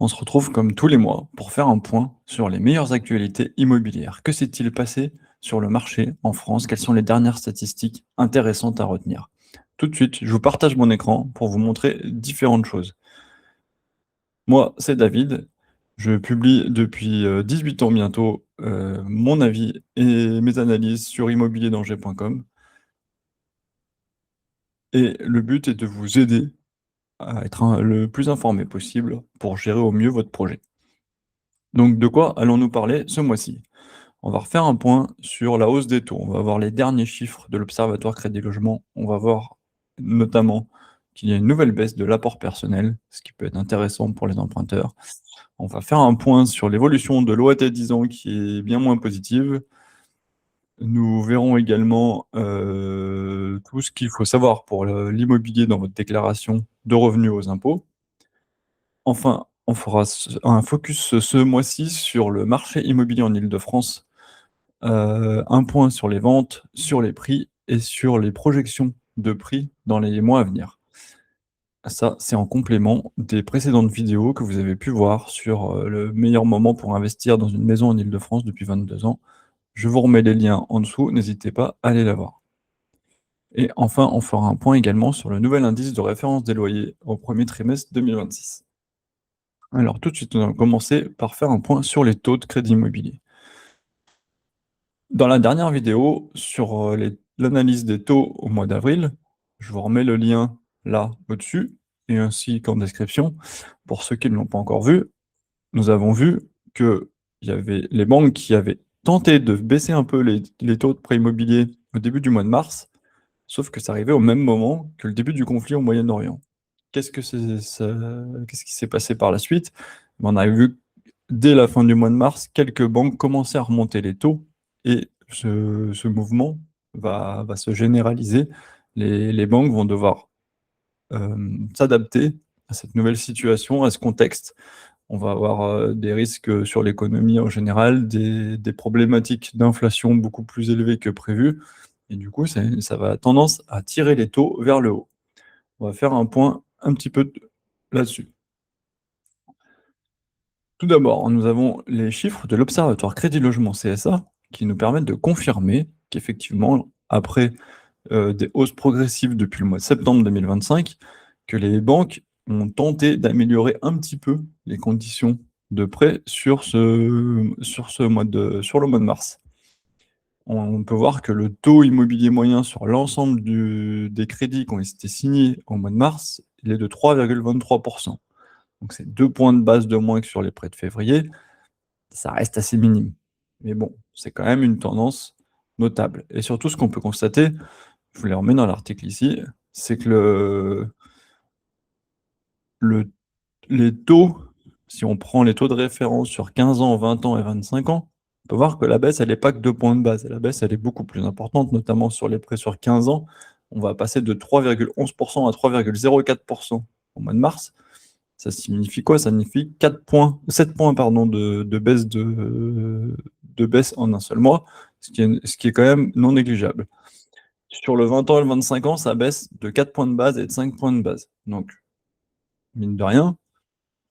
On se retrouve comme tous les mois pour faire un point sur les meilleures actualités immobilières. Que s'est-il passé sur le marché en France? Quelles sont les dernières statistiques intéressantes à retenir? Tout de suite, je vous partage mon écran pour vous montrer différentes choses. Moi, c'est David. Je publie depuis 18 ans bientôt mon avis et mes analyses sur immobilierdanger.com. Et le but est de vous aider à être le plus informé possible pour gérer au mieux votre projet. Donc, de quoi allons-nous parler ce mois-ci? On va refaire un point sur la hausse des taux. On va voir les derniers chiffres de l'Observatoire Crédit Logement. On va voir notamment qu'il y a une nouvelle baisse de l'apport personnel, ce qui peut être intéressant pour les emprunteurs. On va faire un point sur l'évolution de l'OAT 10 ans qui est bien moins positive. Nous verrons également tout ce qu'il faut savoir pour l'immobilier dans votre déclaration de revenus aux impôts. Enfin, on fera un focus ce mois-ci sur le marché immobilier en Île-de-France. Un point sur les ventes, sur les prix et sur les projections de prix dans les mois à venir. Ça, c'est en complément des précédentes vidéos que vous avez pu voir sur, le meilleur moment pour investir dans une maison en Île-de-France depuis 22 ans. Je vous remets les liens en dessous, n'hésitez pas à aller la voir. Et enfin, on fera un point également sur le nouvel indice de référence des loyers au premier trimestre 2026. Alors tout de suite, on va commencer par faire un point sur les taux de crédit immobilier. Dans la dernière vidéo sur, l'analyse des taux au mois d'avril, je vous remets le lien là au-dessus et ainsi qu'en description. Pour ceux qui ne l'ont pas encore vu, nous avons vu qu'il y avait les banques qui avaient tenté de baisser un peu les taux de prêt immobilier au début du mois de mars, sauf que ça arrivait au même moment que le début du conflit au Moyen-Orient. Qu'est-ce qui s'est passé par la suite? On a vu dès la fin du mois de mars, quelques banques commençaient à remonter les taux et ce mouvement va se généraliser. Les banques vont devoir s'adapter à cette nouvelle situation, à ce contexte. On va avoir des risques sur l'économie en général, des problématiques d'inflation beaucoup plus élevées que prévu. Et du coup, ça va tendance à tirer les taux vers le haut. On va faire un point un petit peu là-dessus. Tout d'abord, nous avons les chiffres de l'Observatoire Crédit Logement CSA qui nous permettent de confirmer qu'effectivement, après des hausses progressives depuis le mois de septembre 2025, que les banques ont tenté d'améliorer un petit peu les conditions de prêt sur le mois de mars. On peut voir que le taux immobilier moyen sur l'ensemble des crédits qui ont été signés au mois de mars, il est de 3,23%. Donc c'est 2 points de base de moins que sur les prêts de février. Ça reste assez minime. Mais bon, c'est quand même une tendance notable. Et surtout, ce qu'on peut constater, je vous les remets dans l'article ici, c'est que le les taux, si on prend les taux de référence sur 15 ans, 20 ans et 25 ans, on peut voir que la baisse, elle n'est pas que 2 points de base. La baisse, elle est beaucoup plus importante, notamment sur les prêts sur 15 ans. On va passer de 3,11% à 3,04% au mois de mars. Ça signifie quoi? Ça signifie 7 points pardon, de baisse de baisse en un seul mois, ce qui est quand même non négligeable. Sur le 20 ans et le 25 ans, ça baisse de 4 points de base et de 5 points de base. Donc, mine de rien,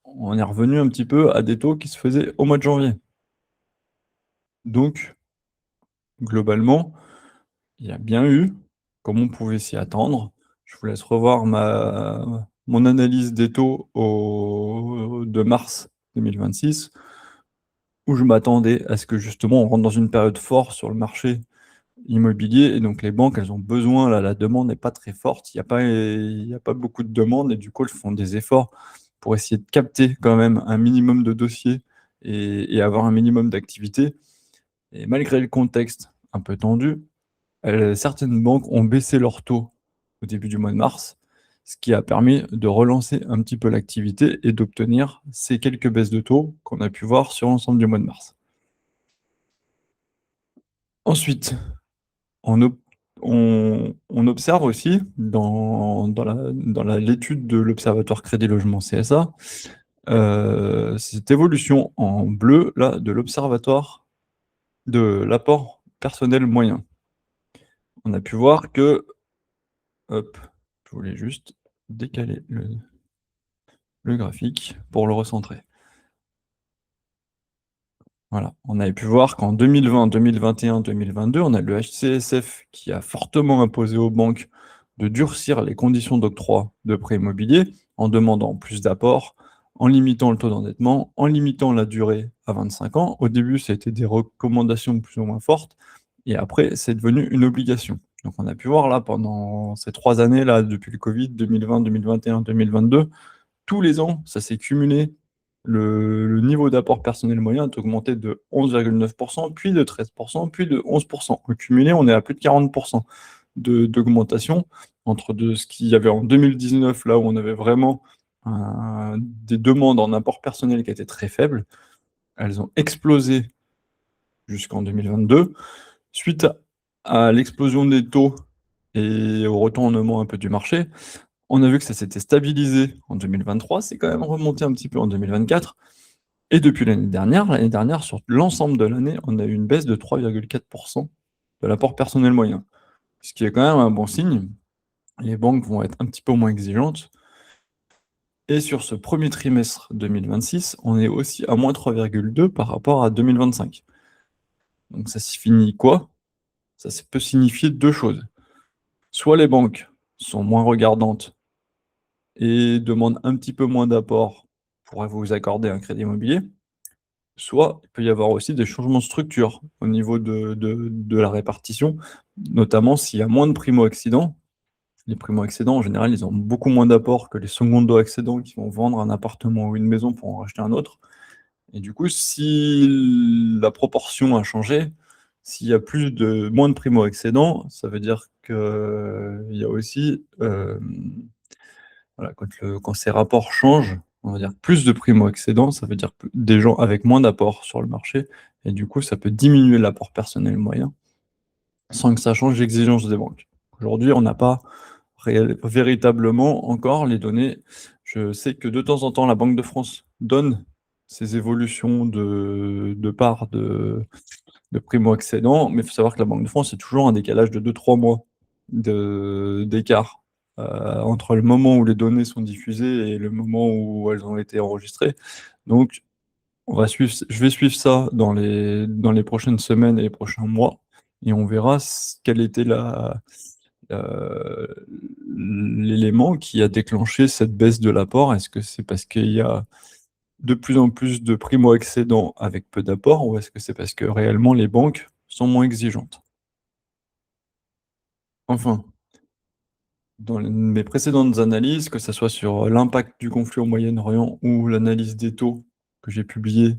on est revenu un petit peu à des taux qui se faisaient au mois de janvier. Donc, globalement, il y a bien eu, comme on pouvait s'y attendre, je vous laisse revoir mon analyse des taux de mars 2026, où je m'attendais à ce que justement on rentre dans une période forte sur le marché immobilier et donc les banques, elles ont besoin, là, la demande n'est pas très forte, il y a pas beaucoup de demandes et du coup, elles font des efforts pour essayer de capter quand même un minimum de dossiers et avoir un minimum d'activité. Et malgré le contexte un peu tendu, certaines banques ont baissé leurs taux au début du mois de mars, ce qui a permis de relancer un petit peu l'activité et d'obtenir ces quelques baisses de taux qu'on a pu voir sur l'ensemble du mois de mars. Ensuite, on ob on observe aussi dans l'étude de l'Observatoire Crédit Logement CSA, cette évolution en bleu là de l'observatoire de l'apport personnel moyen. On a pu voir que hop, je voulais juste décaler le graphique pour le recentrer. Voilà, on avait pu voir qu'en 2020, 2021, 2022, on a le HCSF qui a fortement imposé aux banques de durcir les conditions d'octroi de prêts immobiliers en demandant plus d'apports, en limitant le taux d'endettement, en limitant la durée à 25 ans. Au début, c'était des recommandations plus ou moins fortes, et après, c'est devenu une obligation. Donc on a pu voir là, pendant ces 3 années-là, depuis le Covid, 2020, 2021, 2022, tous les ans, ça s'est cumulé. Le niveau d'apport personnel moyen est augmenté de 11,9%, puis de 13%, puis de 11%. Au cumulé, on est à plus de 40% d'augmentation entre ce qu'il y avait en 2019, là où on avait vraiment des demandes en apport personnel qui étaient très faibles. Elles ont explosé jusqu'en 2022. Suite à l'explosion des taux et au retournement un peu du marché, on a vu que ça s'était stabilisé en 2023, c'est quand même remonté un petit peu en 2024. Et depuis l'année dernière, sur l'ensemble de l'année, on a eu une baisse de 3,4% de l'apport personnel moyen. Ce qui est quand même un bon signe. Les banques vont être un petit peu moins exigeantes. Et sur ce premier trimestre 2026, on est aussi à moins 3,2 par rapport à 2025. Donc ça signifie quoi? Ça peut signifier deux choses. Soit les banques sont moins regardantes et demandent un petit peu moins d'apport pour vous accorder un crédit immobilier, soit il peut y avoir aussi des changements de structure au niveau de la répartition, notamment s'il y a moins de primo-accédants. Les primo-accédants, en général, ils ont beaucoup moins d'apports que les secondo-accédants qui vont vendre un appartement ou une maison pour en racheter un autre. Et du coup, si la proportion a changé, s'il y a moins de primo-accédants, ça veut dire qu'il y a aussi voilà, quand ces rapports changent, on va dire plus de primo-accédants, ça veut dire des gens avec moins d'apports sur le marché, et du coup, ça peut diminuer l'apport personnel moyen sans que ça change l'exigence des banques. Aujourd'hui, on n'a pas véritablement encore les données. Je sais que de temps en temps, la Banque de France donne ces évolutions de part de primo-accédants, mais il faut savoir que la Banque de France, c'est toujours un décalage de 2-3 mois d'écart entre le moment où les données sont diffusées et le moment où elles ont été enregistrées. Donc, je vais suivre ça dans les prochaines semaines et les prochains mois, et on verra quelle était l'élément qui a déclenché cette baisse de l'apport. Est-ce que c'est parce qu'il y a de plus en plus de primo-accédants avec peu d'apport, ou est-ce que c'est parce que réellement les banques sont moins exigeantes? Enfin, dans mes précédentes analyses, que ce soit sur l'impact du conflit au Moyen-Orient ou l'analyse des taux que j'ai publiée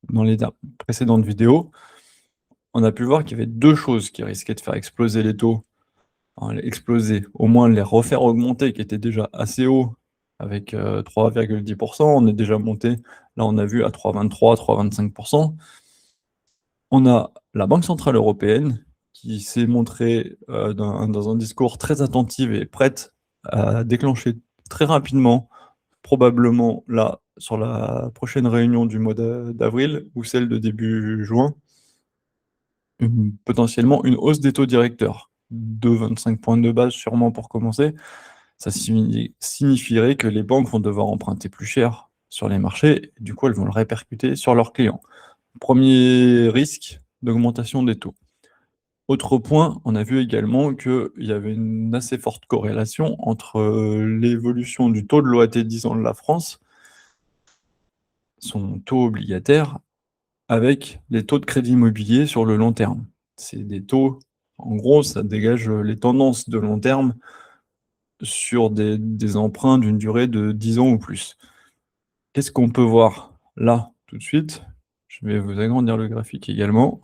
dans les précédentes vidéos, on a pu voir qu'il y avait deux choses qui risquaient de faire exploser les taux. Enfin, exploser, au moins les refaire augmenter, qui étaient déjà assez hauts, avec 3,10%. On est déjà monté, là on a vu à 3,23, 3,25%. On a la Banque centrale européenne qui s'est montrée dans un discours très attentif et prête à déclencher très rapidement, probablement là, sur la prochaine réunion du mois d'avril ou celle de début juin, potentiellement une hausse des taux directeurs de 25 points de base sûrement pour commencer. Ça signifierait que les banques vont devoir emprunter plus cher sur les marchés, et du coup elles vont le répercuter sur leurs clients. Premier risque d'augmentation des taux. Autre point, on a vu également qu'il y avait une assez forte corrélation entre l'évolution du taux de l'OAT 10 ans de la France, son taux obligataire, avec les taux de crédit immobilier sur le long terme. C'est des taux, en gros, ça dégage les tendances de long terme sur des emprunts d'une durée de 10 ans ou plus. Qu'est-ce qu'on peut voir là, tout de suite? Je vais vous agrandir le graphique également.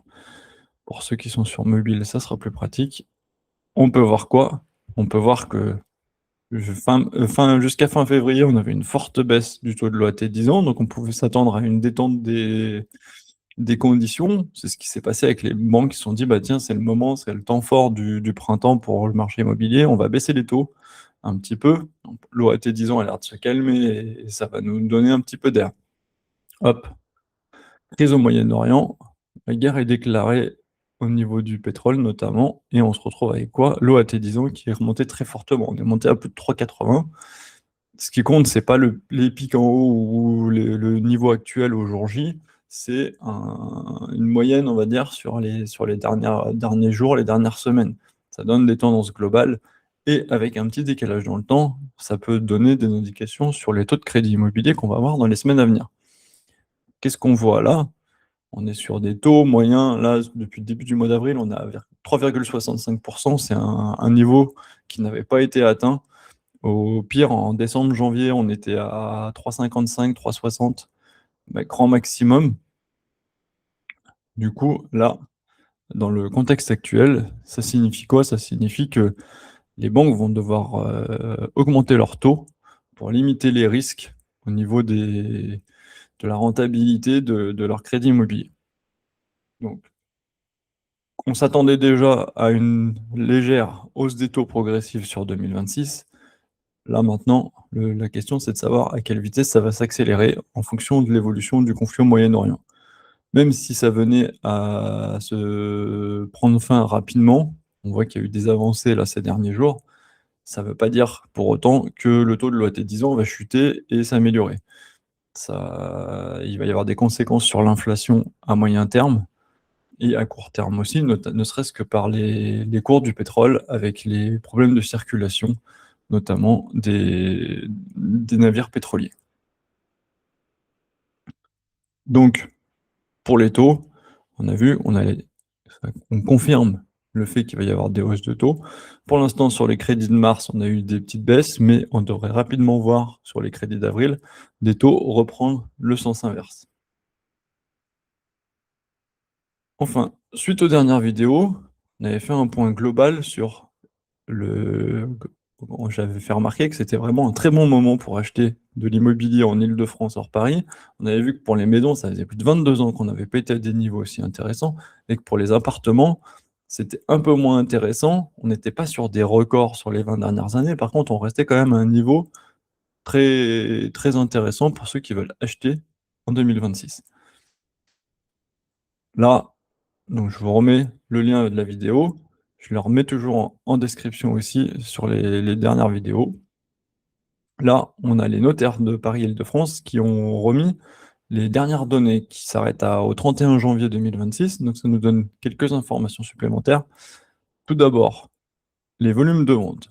Pour ceux qui sont sur mobile, ça sera plus pratique. On peut voir quoi? On peut voir que jusqu'à fin février, on avait une forte baisse du taux de l'OAT 10 ans, donc on pouvait s'attendre à une détente des conditions. C'est ce qui s'est passé avec les banques qui se sont dit, bah tiens, c'est le moment, c'est le temps fort du printemps pour le marché immobilier, on va baisser les taux un petit peu. L'OAT 10 ans a l'air de se calmer et ça va nous donner un petit peu d'air. Hop, crise au Moyen-Orient, la guerre est déclarée au niveau du pétrole notamment, et on se retrouve avec quoi? L'OAT 10 ans qui est remonté très fortement. On est monté à plus de 3,80. Ce qui compte, c'est pas les pics en haut ou le niveau actuel au jour J, c'est une moyenne, on va dire, sur les derniers jours, les dernières semaines. Ça donne des tendances globales et avec un petit décalage dans le temps, ça peut donner des indications sur les taux de crédit immobilier qu'on va avoir dans les semaines à venir. Qu'est-ce qu'on voit là? On est sur des taux moyens, là, depuis le début du mois d'avril, on est à 3,65%. C'est un niveau qui n'avait pas été atteint. Au pire, en décembre, janvier, on était à 3,55, 3,60, grand maximum. Du coup, là, dans le contexte actuel, ça signifie quoi? Ça signifie que les banques vont devoir augmenter leurs taux pour limiter les risques au niveau de la rentabilité de leur crédit immobilier. Donc, on s'attendait déjà à une légère hausse des taux progressive sur 2026. Là, maintenant, la question, c'est de savoir à quelle vitesse ça va s'accélérer en fonction de l'évolution du conflit au Moyen-Orient. Même si ça venait à se prendre fin rapidement, on voit qu'il y a eu des avancées là ces derniers jours, ça ne veut pas dire pour autant que le taux de l'OAT 10 ans va chuter et s'améliorer. Il va y avoir des conséquences sur l'inflation à moyen terme et à court terme aussi, ne serait-ce que par les cours du pétrole avec les problèmes de circulation, notamment des navires pétroliers. Donc, pour les taux, on a vu, on confirme le fait qu'il va y avoir des hausses de taux. Pour l'instant, sur les crédits de mars, on a eu des petites baisses, mais on devrait rapidement voir sur les crédits d'avril des taux reprendre le sens inverse. Enfin, suite aux dernières vidéos, on avait fait un point global sur le... J'avais fait remarquer que c'était vraiment un très bon moment pour acheter de l'immobilier en Île-de-France hors Paris. On avait vu que pour les maisons, ça faisait plus de 22 ans qu'on n'avait pas été à des niveaux aussi intéressants, et que pour les appartements, c'était un peu moins intéressant. On n'était pas sur des records sur les 20 dernières années. Par contre, on restait quand même à un niveau très, très intéressant pour ceux qui veulent acheter en 2026. Là, donc je vous remets le lien de la vidéo. Je le remets toujours en description aussi sur les dernières vidéos. Là, on a les notaires de Paris et Île-de-France qui ont remis les dernières données qui s'arrêtent au 31 janvier 2026. Donc ça nous donne quelques informations supplémentaires. Tout d'abord, les volumes de vente.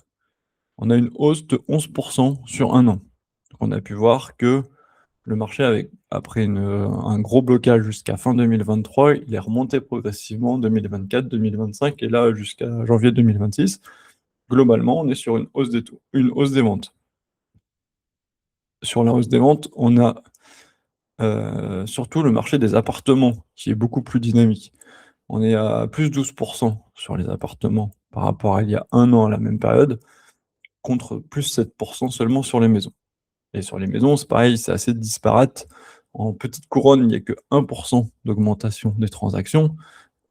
On a une hausse de 11% sur un an. On a pu voir que le marché, après un gros blocage jusqu'à fin 2023, il est remonté progressivement en 2024, 2025 et là jusqu'à janvier 2026. Globalement, on est sur une hausse des taux, une hausse des ventes. Sur la hausse des ventes, on a surtout le marché des appartements qui est beaucoup plus dynamique. On est à plus 12% sur les appartements par rapport à il y a un an à la même période, contre plus 7% seulement sur les maisons. Et sur les maisons, c'est pareil, c'est assez disparate. En petite couronne, il n'y a que 1% d'augmentation des transactions,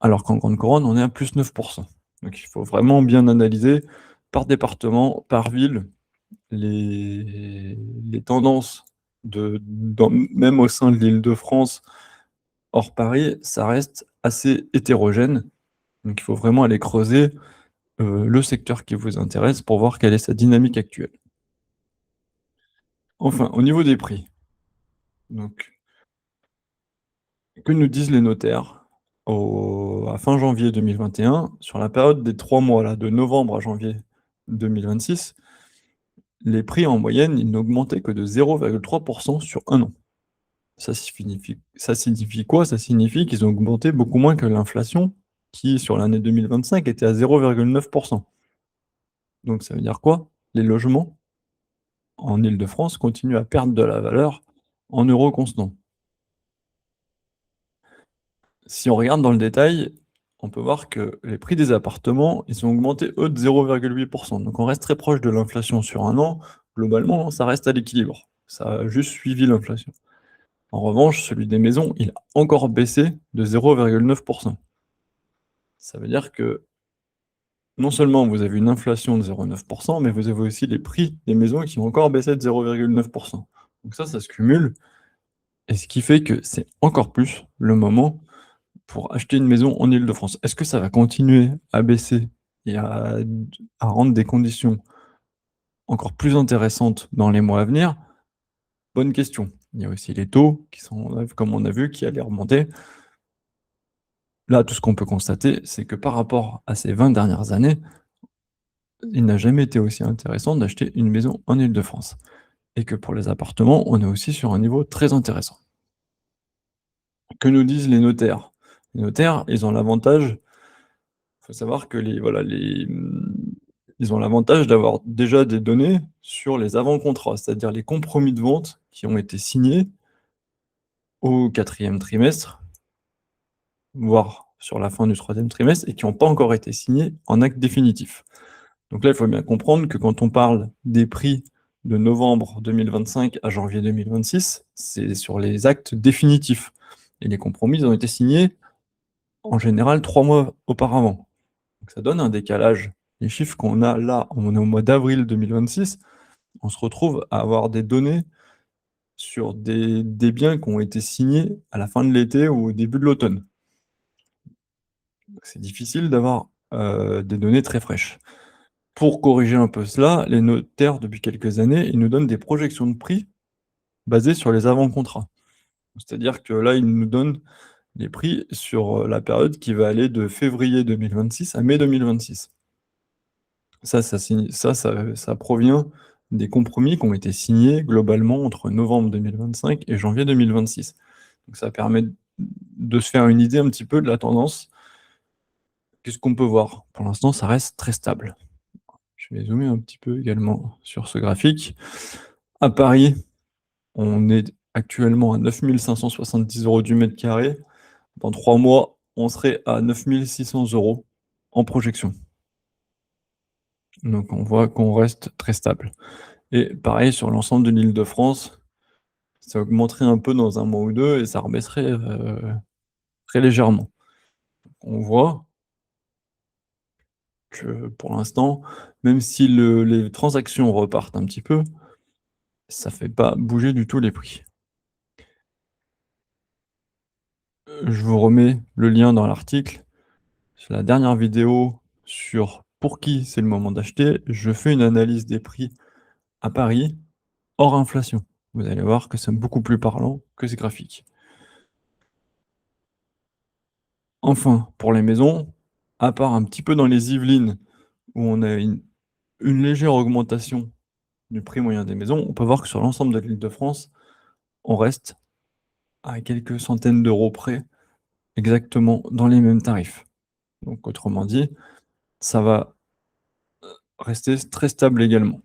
alors qu'en grande couronne, on est à plus 9%. Donc il faut vraiment bien analyser par département, par ville, les tendances, même au sein de l'Île-de-France, hors Paris, ça reste assez hétérogène. Donc il faut vraiment aller creuser le secteur qui vous intéresse pour voir quelle est sa dynamique actuelle. Enfin, au niveau des prix, donc, que nous disent les notaires à fin janvier 2021, sur la période des 3 mois, là, de novembre à janvier 2026, les prix en moyenne, ils n'augmentaient que de 0,3% sur un an. Ça signifie quoi? Ça signifie qu'ils ont augmenté beaucoup moins que l'inflation, qui, sur l'année 2025, était à 0,9%. Donc ça veut dire quoi? Les logements en Île-de-France continuent à perdre de la valeur en euros constants. Si on regarde dans le détail, on peut voir que les prix des appartements, ils ont augmenté, eux, de 0,8%. Donc on reste très proche de l'inflation sur un an. Globalement, ça reste à l'équilibre. Ça a juste suivi l'inflation. En revanche, celui des maisons, il a encore baissé de 0,9%. Ça veut dire que non seulement vous avez une inflation de 0,9%, mais vous avez aussi les prix des maisons qui ont encore baissé de 0,9%. Donc ça se cumule, et ce qui fait que c'est encore plus le moment pour acheter une maison en Île-de-France. Est-ce que ça va continuer à baisser et à rendre des conditions encore plus intéressantes dans les mois à venir? Bonne question. Il y a aussi les taux qui sont, comme on a vu, qui allaient remonter. Là, tout ce qu'on peut constater, c'est que par rapport à ces 20 dernières années, il n'a jamais été aussi intéressant d'acheter une maison en Île-de-France. Et que pour les appartements, on est aussi sur un niveau très intéressant. Que nous disent les notaires? Les notaires, ils ont l'avantage, il faut savoir que ils ont l'avantage d'avoir déjà des données sur les avant-contrats, c'est-à-dire les compromis de vente qui ont été signés au 4e trimestre, voire sur la fin du 3e trimestre et qui n'ont pas encore été signés en acte définitif. Donc là, il faut bien comprendre que quand on parle des prix de novembre 2025 à janvier 2026, c'est sur les actes définitifs et les compromis, ils ont été signés en général 3 mois auparavant. Donc ça donne un décalage. Les chiffres qu'on a là, on est au mois d'avril 2026, on se retrouve à avoir des données sur des biens qui ont été signés à la fin de l'été ou au début de l'automne. C'est difficile d'avoir, des données très fraîches. Pour corriger un peu cela, les notaires, depuis quelques années, ils nous donnent des projections de prix basées sur les avant-contrats. C'est-à-dire que là, ils nous donnent les prix sur, la période qui va aller de février 2026 à mai 2026. Ça provient des compromis qui ont été signés globalement entre novembre 2025 et janvier 2026. Donc ça permet de se faire une idée un petit peu de la tendance. Qu'est-ce qu'on peut voir? Pour l'instant, ça reste très stable. Je vais zoomer un petit peu également sur ce graphique. À Paris, on est actuellement à 9 570 € du mètre carré. Dans 3 mois, on serait à 9 600 € en projection. Donc on voit qu'on reste très stable. Et pareil sur l'ensemble de l'Île-de-France, ça augmenterait un peu dans 1 mois ou 2 et ça rebaisserait, très légèrement. On voit que pour l'instant, même si les transactions repartent un petit peu, ça fait pas bouger du tout les prix. Je vous remets le lien dans l'article. C'est la dernière vidéo sur pour qui c'est le moment d'acheter. Je fais une analyse des prix à Paris, hors inflation. Vous allez voir que c'est beaucoup plus parlant que ce graphique. Enfin, pour les maisons, à part un petit peu dans les Yvelines, où on a une légère augmentation du prix moyen des maisons, on peut voir que sur l'ensemble de l'Île-de-France, on reste à quelques centaines d'euros près, exactement dans les mêmes tarifs. Donc autrement dit, ça va rester très stable également.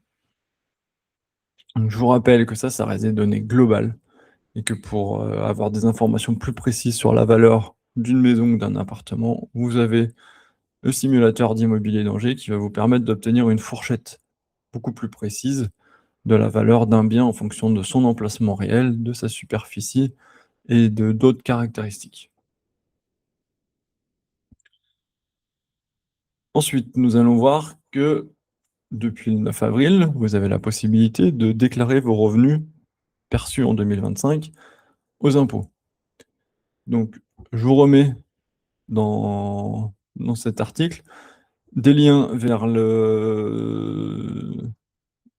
Donc je vous rappelle que ça reste des données globales et que pour, avoir des informations plus précises sur la valeur d'une maison ou d'un appartement, vous avez le simulateur d'immobilier d'Angers qui va vous permettre d'obtenir une fourchette beaucoup plus précise de la valeur d'un bien en fonction de son emplacement réel, de sa superficie et de d'autres caractéristiques. Ensuite, nous allons voir que depuis le 9 avril, vous avez la possibilité de déclarer vos revenus perçus en 2025 aux impôts. Donc, je vous remets dans cet article des liens vers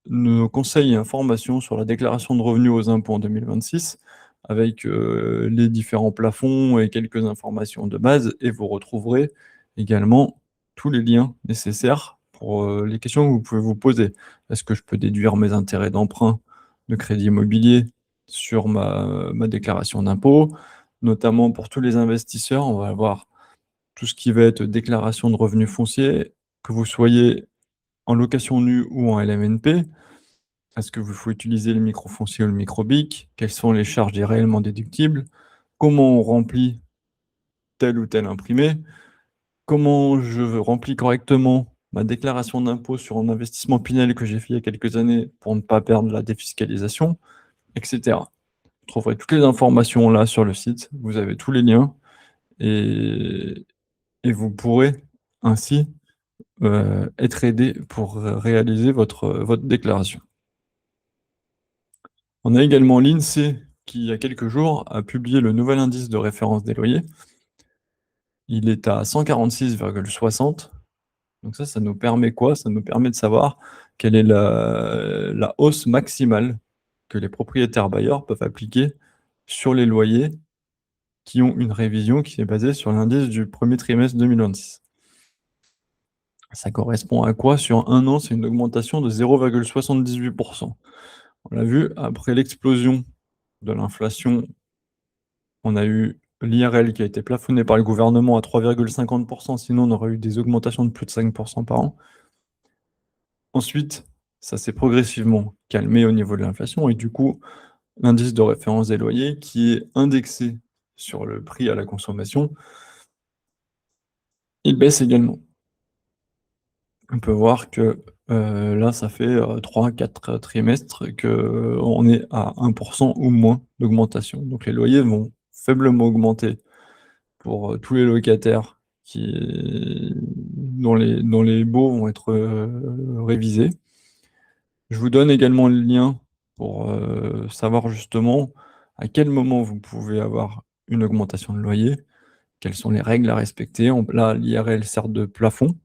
nos conseils et informations sur la déclaration de revenus aux impôts en 2026, avec les différents plafonds et quelques informations de base, et vous retrouverez également tous les liens nécessaires pour les questions que vous pouvez vous poser. Est-ce que je peux déduire mes intérêts d'emprunt de crédit immobilier sur ma déclaration d'impôt? Notamment pour tous les investisseurs, on va avoir tout ce qui va être déclaration de revenus fonciers, que vous soyez en location nue ou en LMNP. Est-ce que vous faut utiliser le microfoncier ou le microbic? Quelles sont les charges réellement déductibles? Comment on remplit tel ou tel imprimé? Comment je remplis correctement ma déclaration d'impôt sur un investissement Pinel que j'ai fait il y a quelques années pour ne pas perdre la défiscalisation, etc. Vous trouverez toutes les informations là sur le site, vous avez tous les liens et vous pourrez ainsi être aidé pour réaliser votre déclaration. On a également l'INSEE qui, il y a quelques jours, a publié le nouvel indice de référence des loyers. Il est à 146,60. Donc ça nous permet quoi? Ça nous permet de savoir quelle est la hausse maximale que les propriétaires bailleurs peuvent appliquer sur les loyers qui ont une révision qui est basée sur l'indice du premier trimestre 2026. Ça correspond à quoi? Sur un an, c'est une augmentation de 0,78%. On l'a vu, après l'explosion de l'inflation, on a eu l'IRL qui a été plafonné par le gouvernement à 3,50%, sinon on aurait eu des augmentations de plus de 5% par an. Ensuite, ça s'est progressivement calmé au niveau de l'inflation et du coup, l'indice de référence des loyers qui est indexé sur le prix à la consommation, il baisse également. On peut voir que là, ça fait 3-4 trimestres qu'on est à 1% ou moins d'augmentation. Donc les loyers vont faiblement augmenter pour tous les locataires dont les baux vont être révisés. Je vous donne également le lien pour savoir justement à quel moment vous pouvez avoir une augmentation de loyer, quelles sont les règles à respecter. Là, l'IRL sert de plafond.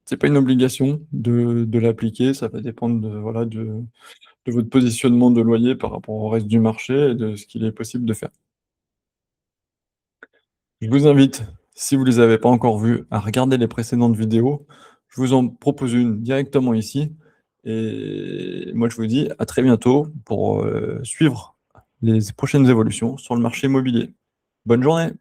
C'est pas une obligation de l'appliquer, ça va dépendre voilà, de votre positionnement de loyer par rapport au reste du marché et de ce qu'il est possible de faire. Je vous invite, si vous ne les avez pas encore vues, à regarder les précédentes vidéos. Je vous en propose une directement ici et moi je vous dis à très bientôt pour suivre les prochaines évolutions sur le marché immobilier. Bonne journée!